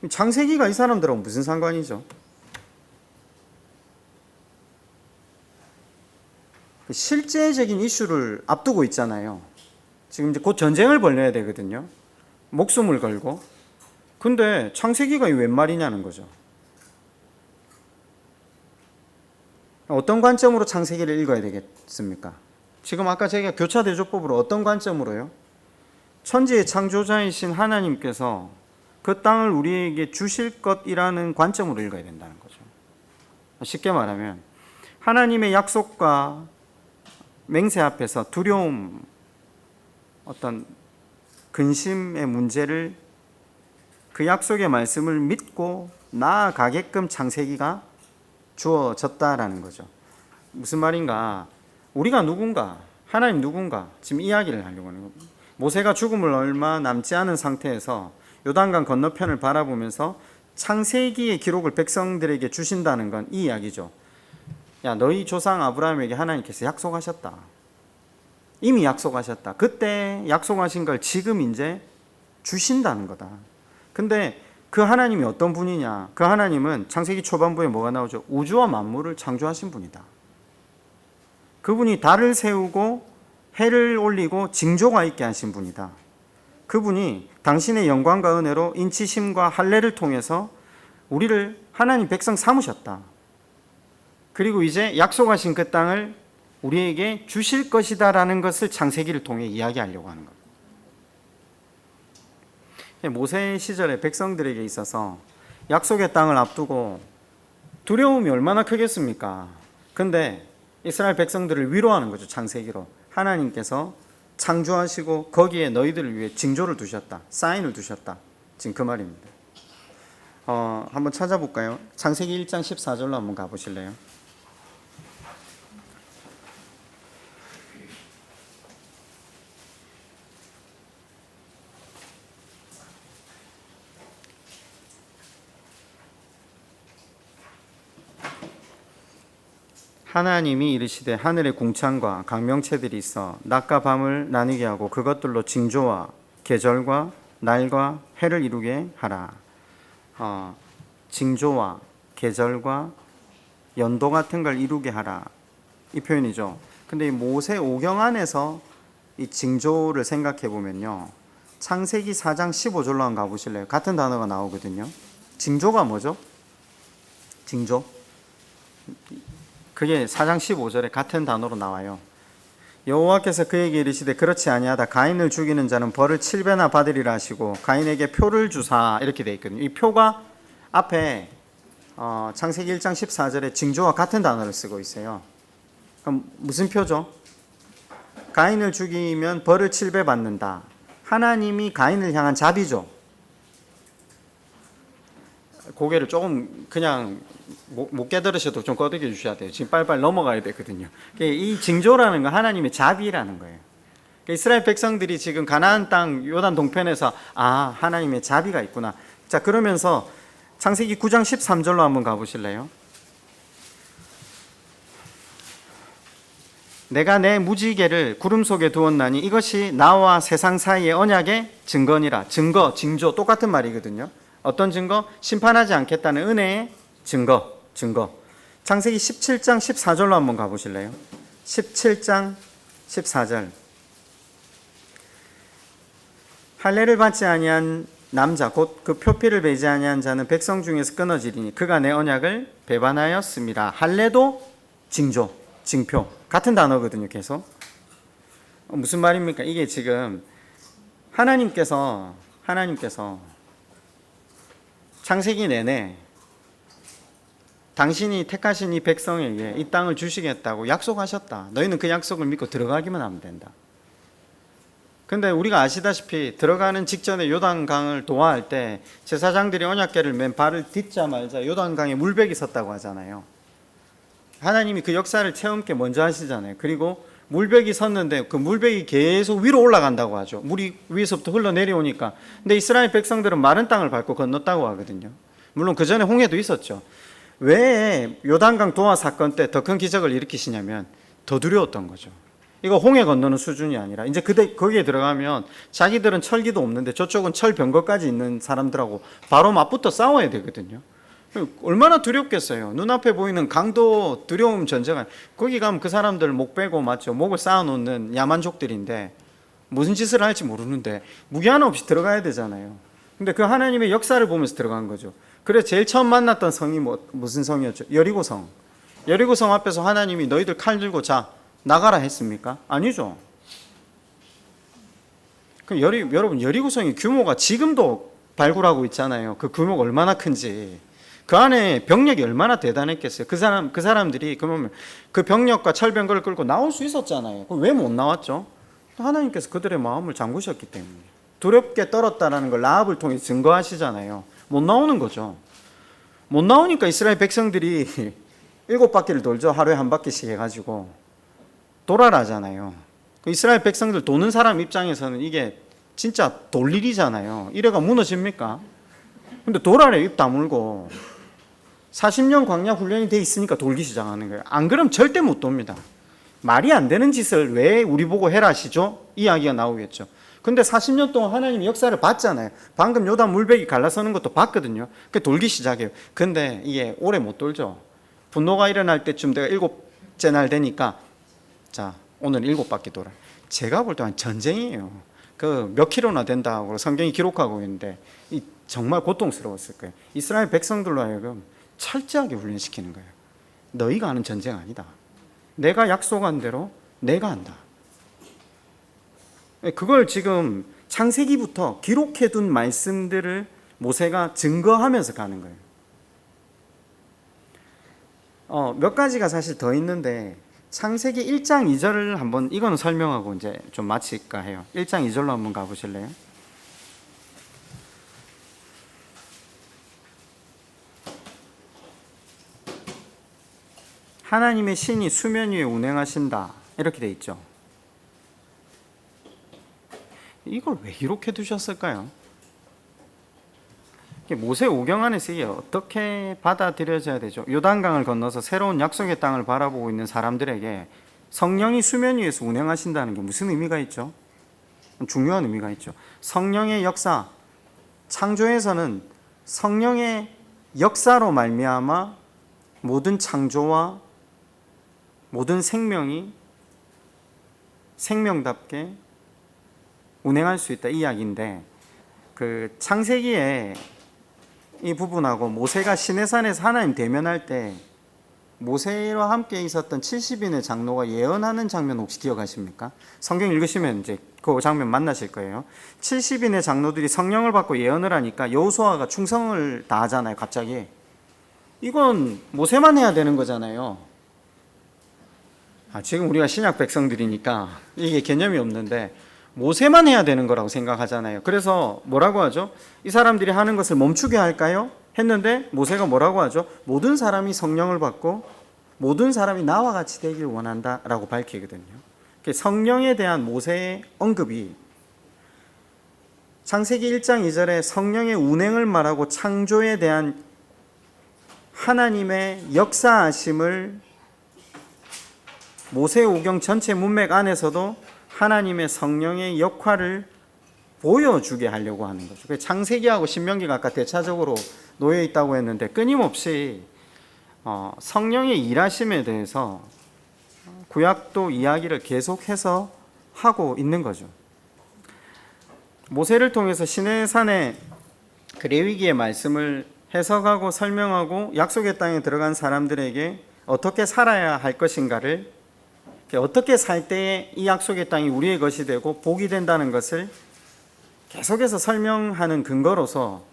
창세기가 이 사람들하고 무슨 상관이죠? 실제적인 이슈를 앞두고 있잖아요. 지금 이제 곧 전쟁을 벌여야 되거든요. 목숨을 걸고. 근데 창세기가 웬 말이냐는 거죠. 어떤 관점으로 창세기를 읽어야 되겠습니까? 지금 아까 제가 교차대조법으로 어떤 관점으로요? 천지의 창조자이신 하나님께서 그 땅을 우리에게 주실 것이라는 관점으로 읽어야 된다는 거죠. 쉽게 말하면 하나님의 약속과 맹세 앞에서 두려움, 어떤 근심의 문제를, 그 약속의 말씀을 믿고 나아가게끔 창세기가 주어졌다라는 거죠. 무슨 말인가? 우리가 누군가, 하나님 누군가, 지금 이야기를 하려고 하는 겁니다. 모세가 죽음을 얼마 남지 않은 상태에서 요단강 건너편을 바라보면서 창세기의 기록을 백성들에게 주신다는 건 이 이야기죠. 야, 너희 조상 아브라함에게 하나님께서 약속하셨다. 이미 약속하셨다. 그때 약속하신 걸 지금 이제 주신다는 거다. 근데 그 하나님이 어떤 분이냐? 그 하나님은 창세기 초반부에 뭐가 나오죠? 우주와 만물을 창조하신 분이다. 그분이 달을 세우고 해를 올리고 징조가 있게 하신 분이다. 그분이 당신의 영광과 은혜로 인치심과 할례를 통해서 우리를 하나님 백성 삼으셨다. 그리고 이제 약속하신 그 땅을 우리에게 주실 것이다라는 것을 창세기를 통해 이야기하려고 하는 겁니다. 모세 시절의 백성들에게 있어서 약속의 땅을 앞두고 두려움이 얼마나 크겠습니까? 근데 이스라엘 백성들을 위로하는 거죠. 창세기로 하나님께서 창조하시고 거기에 너희들을 위해 징조를 두셨다. 사인을 두셨다. 지금 그 말입니다. 한번 찾아볼까요? 창세기 1장 14절로 한번 가보실래요? 하나님이 이르시되 하늘의 궁창과 강명체들이 있어 낮과 밤을 나뉘게 하고 그것들로 징조와 계절과 날과 해를 이루게 하라. 징조와 계절과 연도 같은 걸 이루게 하라. 이 표현이죠. 근데 이 모세 오경 안에서 이 징조를 생각해 보면요. 창세기 4장 15절로 한번 가보실래요? 같은 단어가 나오거든요. 징조가 뭐죠? 징조. 그게 4장 15절에 같은 단어로 나와요. 여호와께서 그에게 이르시되 그렇지 아니하다. 가인을 죽이는 자는 벌을 7배나 받으리라 하시고 가인에게 표를 주사 이렇게 돼 있거든요. 이 표가 앞에 창세기 1장 14절에 징조와 같은 단어를 쓰고 있어요. 그럼 무슨 표죠? 가인을 죽이면 벌을 7배 받는다. 하나님이 가인을 향한 자비죠. 고개를 조금 그냥 못 깨달으셔도 좀 꺼득여 주셔야 돼요. 지금 빨리빨리 넘어가야 되거든요. 이 징조라는 건 하나님의 자비라는 거예요. 이스라엘 백성들이 지금 가나안 땅 요단 동편에서 하나님의 자비가 있구나. 자, 그러면서 창세기 9장 13절로 한번 가보실래요? 내가 내 무지개를 구름 속에 두었나니 이것이 나와 세상 사이의 언약의 증거니라. 증거, 징조 똑같은 말이거든요. 어떤 증거? 심판하지 않겠다는 은혜의 증거. 창세기 17장 14절로 한번 가보실래요? 17장 14절. 할례를 받지 아니한 남자 곧 그 표피를 베지 아니한 자는 백성 중에서 끊어지리니 그가 내 언약을 배반하였습니다. 할례도 징조, 징표 같은 단어거든요. 계속 무슨 말입니까? 이게 지금 하나님께서 창세기 내내 당신이 택하신 이 백성에게 이 땅을 주시겠다고 약속하셨다. 너희는 그 약속을 믿고 들어가기만 하면 된다. 근데 우리가 아시다시피 들어가는 직전에 요단강을 도하할 때 제사장들이 언약궤를 맨 발을 딛자마자 요단강에 물백이 섰다고 하잖아요. 하나님이 그 역사를 체험케 먼저 하시잖아요. 그리고 물백이 섰는데 그 물백이 계속 위로 올라간다고 하죠. 물이 위에서부터 흘러내려오니까. 근데 이스라엘 백성들은 마른 땅을 밟고 건넜다고 하거든요. 물론 그 전에 홍해도 있었죠. 왜 요단강 도하 사건 때 더 큰 기적을 일으키시냐면 더 두려웠던 거죠. 이거 홍해 건너는 수준이 아니라 이제 거기에 들어가면 자기들은 철기도 없는데 저쪽은 철병거까지 있는 사람들하고 바로 맞붙어 싸워야 되거든요. 얼마나 두렵겠어요. 눈앞에 보이는 강도 두려움 전쟁은 거기 가면 그 사람들 목 빼고 맞죠. 목을 쌓아놓는 야만족들인데 무슨 짓을 할지 모르는데 무기 하나 없이 들어가야 되잖아요. 근데 그 하나님의 역사를 보면서 들어간 거죠. 그래서 제일 처음 만났던 성이 무슨 성이었죠? 여리고성. 여리고성 앞에서 하나님이 너희들 칼 들고 자 나가라 했습니까? 아니죠. 그럼 여러분 여리고성의 규모가 지금도 발굴하고 있잖아요. 그 규모가 얼마나 큰지. 그 안에 병력이 얼마나 대단했겠어요. 그 사람들이 그러면 그 병력과 철병거를 끌고 나올 수 있었잖아요. 왜 못 나왔죠? 하나님께서 그들의 마음을 잠그셨기 때문에. 두렵게 떨었다라는 걸 라합을 통해 증거하시잖아요. 못 나오는 거죠. 못 나오니까 이스라엘 백성들이 7바퀴를 돌죠. 하루에 한 바퀴씩 해가지고 돌아라잖아요. 그 이스라엘 백성들 도는 사람 입장에서는 이게 진짜 돌 일이잖아요. 이래가 무너집니까? 근데 돌아래 입 다물고 40년 광야 훈련이 돼 있으니까 돌기 시작하는 거예요. 안 그러면 절대 못 돕니다. 말이 안 되는 짓을 왜 우리 보고 해라 하시죠? 이야기가 나오겠죠. 근데 40년 동안 하나님 역사를 봤잖아요. 방금 요단 물백이 갈라서는 것도 봤거든요. 그 돌기 시작해요. 근데 이게 오래 못 돌죠. 분노가 일어날 때쯤 내가 7째 날 되니까 자, 오늘 7바퀴 돌아. 제가 볼 때는 전쟁이에요. 그 몇 킬로나 된다고 성경이 기록하고 있는데 이 정말 고통스러웠을 거예요. 이스라엘 백성들로 하여금 철저하게 훈련시키는 거예요. 너희가 하는 전쟁 아니다. 내가 약속한 대로 내가 한다. 그걸 지금 창세기부터 기록해둔 말씀들을 모세가 증거하면서 가는 거예요. 몇 가지가 사실 더 있는데 창세기 1장 2절을 한번 이거는 설명하고 이제 좀 마칠까 해요. 1장 2절로 한번 가보실래요? 하나님의 신이 수면 위에 운행하신다 이렇게 돼 있죠. 이걸 왜 이렇게 두셨을까요? 모세 오경 안에서 이게 어떻게 받아들여져야 되죠? 요단강을 건너서 새로운 약속의 땅을 바라보고 있는 사람들에게 성령이 수면 위에서 운행하신다는 게 무슨 의미가 있죠? 중요한 의미가 있죠. 성령의 역사, 창조에서는 성령의 역사로 말미암아 모든 창조와 모든 생명이 생명답게 운행할 수 있다 이 이야기인데, 그 창세기에 이 부분하고 모세가 시내산에서 하나님 대면할 때 모세와 함께 있었던 70인의 장로가 예언하는 장면 혹시 기억하십니까? 성경 읽으시면 이제 그 장면 만나실 거예요. 70인의 장로들이 성령을 받고 예언을 하니까 여호수아가 충성을 다하잖아요. 갑자기 이건 모세만 해야 되는 거잖아요. 지금 우리가 신약 백성들이니까 이게 개념이 없는데 모세만 해야 되는 거라고 생각하잖아요. 그래서 뭐라고 하죠? 이 사람들이 하는 것을 멈추게 할까요? 했는데 모세가 뭐라고 하죠? 모든 사람이 성령을 받고 모든 사람이 나와 같이 되길 원한다 라고 밝히거든요. 성령에 대한 모세의 언급이 창세기 1장 2절에 성령의 운행을 말하고 창조에 대한 하나님의 역사하심을 모세오경 전체 문맥 안에서도 하나님의 성령의 역할을 보여주게 하려고 하는 거죠. 창세기하고 신명기가 아까 대차적으로 놓여 있다고 했는데 끊임없이 성령의 일하심에 대해서 구약도 이야기를 계속해서 하고 있는 거죠. 모세를 통해서 시내산의 그 레위기의 말씀을 해석하고 설명하고 약속의 땅에 들어간 사람들에게 어떻게 살아야 할 것인가를, 어떻게 살 때에 이 약속의 땅이 우리의 것이 되고 복이 된다는 것을 계속해서 설명하는 근거로서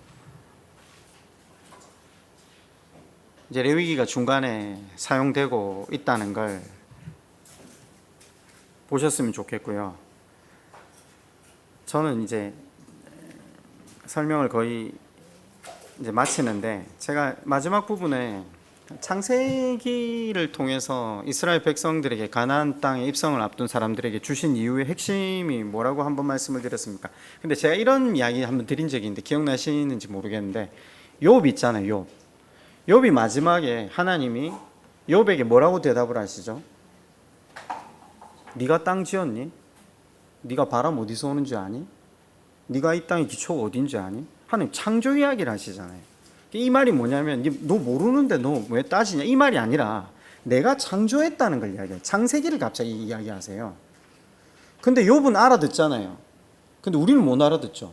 이제 레위기가 중간에 사용되고 있다는 걸 보셨으면 좋겠고요. 저는 이제 설명을 거의 이제 마치는데, 제가 마지막 부분에 창세기를 통해서 이스라엘 백성들에게 가나안 땅에 입성을 앞둔 사람들에게 주신 이유의 핵심이 뭐라고 한번 말씀을 드렸습니까? 근데 제가 이런 이야기 한번 드린 적이 있는데 기억나시는지 모르겠는데, 욥 있잖아요. 욥이 마지막에 하나님이 욥에게 뭐라고 대답을 하시죠? 네가 땅 지었니? 네가 바람 어디서 오는지 아니? 네가 이 땅의 기초가 어딘지 아니? 하나님 창조 이야기를 하시잖아요. 이 말이 뭐냐면 너 모르는데 너 왜 따지냐 이 말이 아니라 내가 창조했다는 걸 이야기해요. 창세기를 갑자기 이야기하세요. 근데 욥은 알아듣잖아요. 근데 우리는 못 알아듣죠.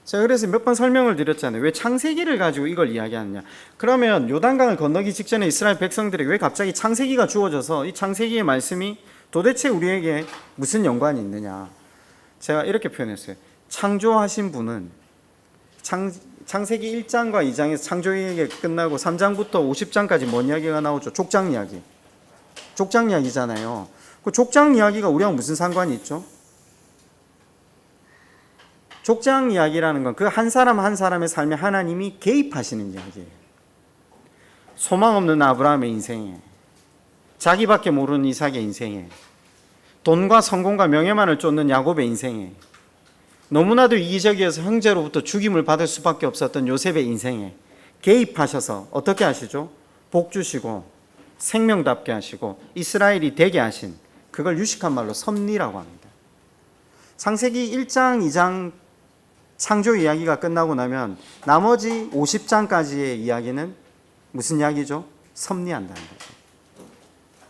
제가 그래서 몇 번 설명을 드렸잖아요. 왜 창세기를 가지고 이걸 이야기하느냐. 그러면 요단강을 건너기 직전에 이스라엘 백성들에게 왜 갑자기 창세기가 주어져서 이 창세기의 말씀이 도대체 우리에게 무슨 연관이 있느냐. 제가 이렇게 표현했어요. 창조하신 분은 창세기 1장과 2장에서 창조 이야기가 끝나고 3장부터 50장까지 뭔 이야기가 나오죠? 족장 이야기. 족장 이야기잖아요. 그 족장 이야기가 우리랑 무슨 상관이 있죠? 족장 이야기라는 건 그 한 사람 한 사람의 삶에 하나님이 개입하시는 이야기예요. 소망 없는 아브라함의 인생에, 자기밖에 모르는 이삭의 인생에, 돈과 성공과 명예만을 쫓는 야곱의 인생에, 너무나도 이기적이어서 형제로부터 죽임을 받을 수밖에 없었던 요셉의 인생에 개입하셔서 어떻게 하시죠? 복 주시고 생명답게 하시고 이스라엘이 되게 하신, 그걸 유식한 말로 섭리라고 합니다. 창세기 1장, 2장 창조 이야기가 끝나고 나면 나머지 50장까지의 이야기는 무슨 이야기죠? 섭리한다는 거죠.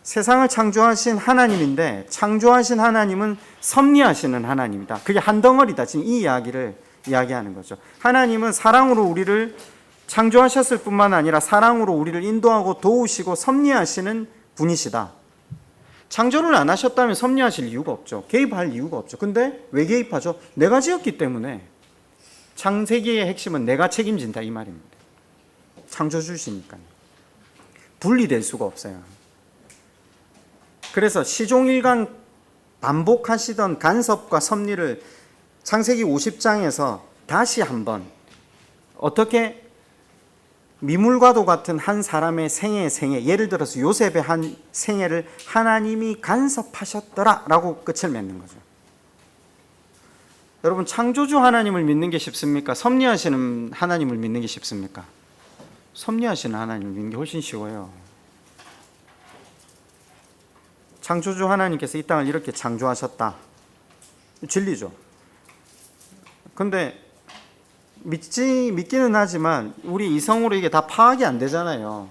세상을 창조하신 하나님인데 창조하신 하나님은 섭리하시는 하나님이다. 그게 한 덩어리다. 지금 이 이야기를 이야기하는 거죠. 하나님은 사랑으로 우리를 창조하셨을 뿐만 아니라 사랑으로 우리를 인도하고 도우시고 섭리하시는 분이시다. 창조를 안 하셨다면 섭리하실 이유가 없죠. 개입할 이유가 없죠. 근데 왜 개입하죠? 내가 지었기 때문에. 창세기의 핵심은 내가 책임진다 이 말입니다. 창조주시니까요. 분리될 수가 없어요. 그래서 시종일관 반복하시던 간섭과 섭리를 창세기 50장에서 다시 한번 어떻게 미물과도 같은 한 사람의 생애, 예를 들어서 요셉의 한 생애를 하나님이 간섭하셨더라 라고 끝을 맺는 거죠. 여러분, 창조주 하나님을 믿는 게 쉽습니까? 섭리하시는 하나님을 믿는 게 쉽습니까? 섭리하시는 하나님을 믿는 게 훨씬 쉬워요. 창조주 하나님께서 이 땅을 이렇게 창조하셨다. 진리죠. 근데 믿기는 하지만 우리 이성으로 이게 다 파악이 안 되잖아요.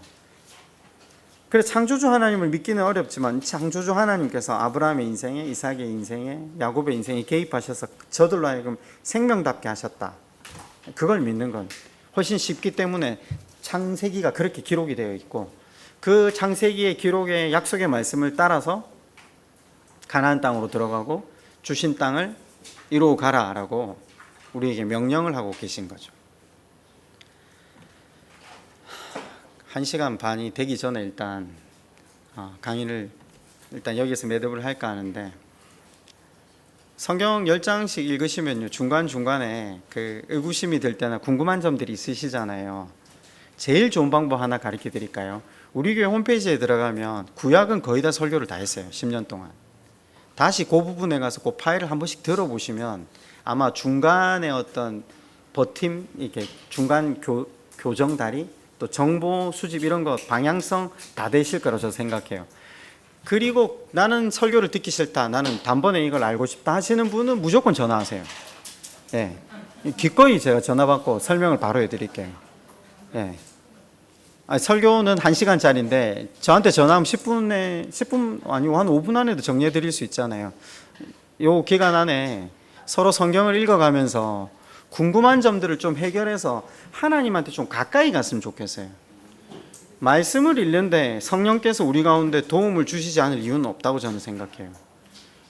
그래서 창조주 하나님을 믿기는 어렵지만 창조주 하나님께서 아브라함의 인생에, 이삭의 인생에, 야곱의 인생에 개입하셔서 저들로 하여금 생명답게 하셨다. 그걸 믿는 건 훨씬 쉽기 때문에 창세기가 그렇게 기록이 되어 있고, 그 창세기의 기록의 약속의 말씀을 따라서 가나안 땅으로 들어가고 주신 땅을 이루어 가라라고 우리에게 명령을 하고 계신 거죠. 1시간 반이 되기 전에 일단 강의를 여기서 매듭을 할까 하는데, 성경 10장씩 읽으시면요, 중간중간에 그 의구심이 들 때나 궁금한 점들이 있으시잖아요. 제일 좋은 방법 하나 가르쳐 드릴까요? 우리 교회 홈페이지에 들어가면 구약은 거의 다 설교를 다 했어요. 10년 동안. 다시 그 부분에 가서 그 파일을 한 번씩 들어보시면 아마 중간에 어떤 버팀, 이렇게 중간 교정 다리, 또 정보 수집 이런 거 방향성 다 되실 거라고 저는 생각해요. 그리고 나는 설교를 듣기 싫다, 나는 단번에 이걸 알고 싶다 하시는 분은 무조건 전화하세요. 예. 기꺼이 제가 전화 받고 설명을 바로 해드릴게요. 예. 설교는 1시간짜리인데 저한테 전화하면 10분 아니고 한 5분 안에도 정리해 드릴 수 있잖아요. 요 기간 안에 서로 성경을 읽어가면서 궁금한 점들을 좀 해결해서 하나님한테 좀 가까이 갔으면 좋겠어요. 말씀을 읽는데 성령께서 우리 가운데 도움을 주시지 않을 이유는 없다고 저는 생각해요.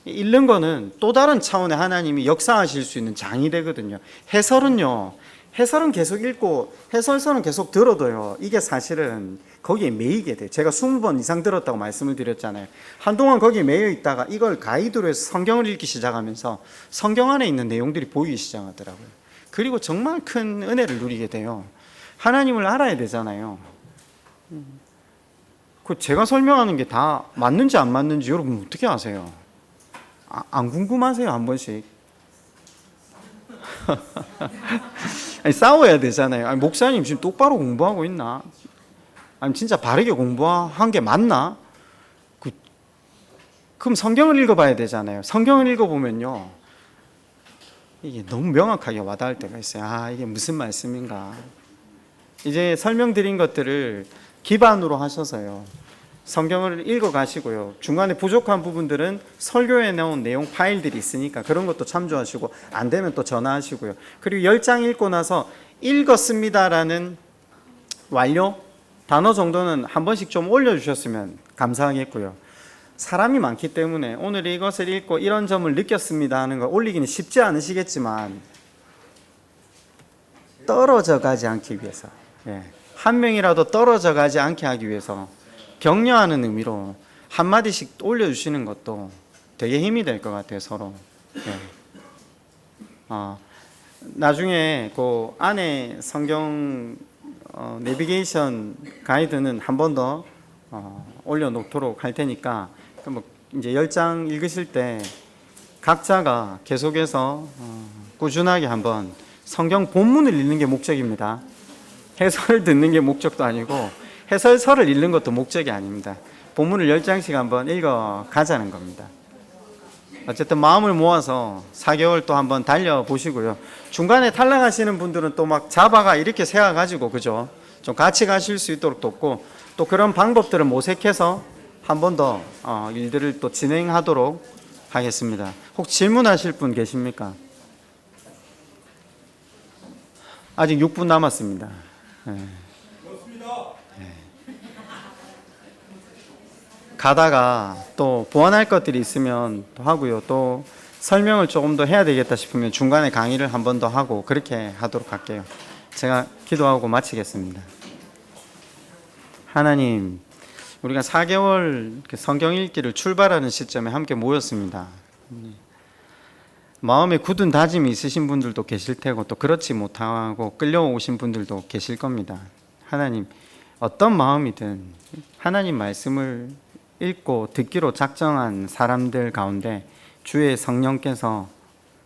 읽는 거는 또 다른 차원의 하나님이 역사하실 수 있는 장이 되거든요. 해설은 계속 읽고 해설서는 계속 들어도요, 이게 사실은 거기에 매이게 돼요. 제가 20번 이상 들었다고 말씀을 드렸잖아요. 한동안 거기에 매여 있다가 이걸 가이드로 해서 성경을 읽기 시작하면서 성경 안에 있는 내용들이 보이기 시작하더라고요. 그리고 정말 큰 은혜를 누리게 돼요. 하나님을 알아야 되잖아요. 제가 설명하는 게 다 맞는지 안 맞는지 여러분 어떻게 아세요? 안 궁금하세요? 한 번씩? 아니, 싸워야 되잖아요. 아니, 목사님 지금 똑바로 공부하고 있나? 아니, 진짜 바르게 공부한 게 맞나? 그럼 성경을 읽어봐야 되잖아요. 성경을 읽어보면요, 이게 너무 명확하게 와닿을 때가 있어요. 이게 무슨 말씀인가? 이제 설명드린 것들을 기반으로 하셔서요, 성경을 읽어가시고요, 중간에 부족한 부분들은 설교에 나온 내용 파일들이 있으니까 그런 것도 참조하시고, 안 되면 또 전화하시고요. 그리고 10장 읽고 나서 읽었습니다라는 완료 단어 정도는 한 번씩 좀 올려주셨으면 감사하겠고요. 사람이 많기 때문에 오늘 이것을 읽고 이런 점을 느꼈습니다 하는 걸 올리기는 쉽지 않으시겠지만, 떨어져 가지 않기 위해서, 한 명이라도 떨어져 가지 않게 하기 위해서 격려하는 의미로 한마디씩 올려주시는 것도 되게 힘이 될 것 같아요, 서로. 나중에 그 안에 성경 내비게이션 가이드는 한 번 더 올려놓도록 할 테니까 뭐 이제 10장 읽으실 때 각자가 계속해서 꾸준하게 한번 성경 본문을 읽는 게 목적입니다. 해설을 듣는 게 목적도 아니고 해설서를 읽는 것도 목적이 아닙니다. 본문을 10장씩 한번 읽어 가자는 겁니다. 어쨌든 마음을 모아서 4개월 또 한번 달려보시고요. 중간에 탈락하시는 분들은 또 막 잡아가 이렇게 세워가지고 그죠? 좀 같이 가실 수 있도록 돕고 또 그런 방법들을 모색해서 한 번 더 일들을 또 진행하도록 하겠습니다. 혹시 질문하실 분 계십니까? 아직 6분 남았습니다. 네. 가다가 또 보완할 것들이 있으면 또 하고요. 또 설명을 조금 더 해야 되겠다 싶으면 중간에 강의를 한 번 더 하고 그렇게 하도록 할게요. 제가 기도하고 마치겠습니다. 하나님, 우리가 4개월 성경 읽기를 출발하는 시점에 함께 모였습니다. 마음에 굳은 다짐이 있으신 분들도 계실 테고 또 그렇지 못하고 끌려오신 분들도 계실 겁니다. 하나님, 어떤 마음이든 하나님 말씀을 읽고 듣기로 작정한 사람들 가운데 주의 성령께서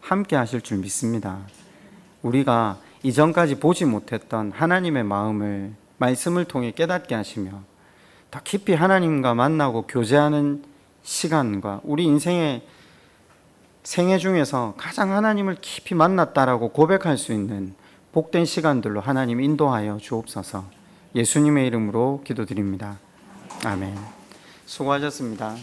함께 하실 줄 믿습니다. 우리가 이전까지 보지 못했던 하나님의 마음을 말씀을 통해 깨닫게 하시며 더 깊이 하나님과 만나고 교제하는 시간과 우리 인생의 생애 중에서 가장 하나님을 깊이 만났다라고 고백할 수 있는 복된 시간들로 하나님 인도하여 주옵소서. 예수님의 이름으로 기도드립니다. 아멘. 수고하셨습니다.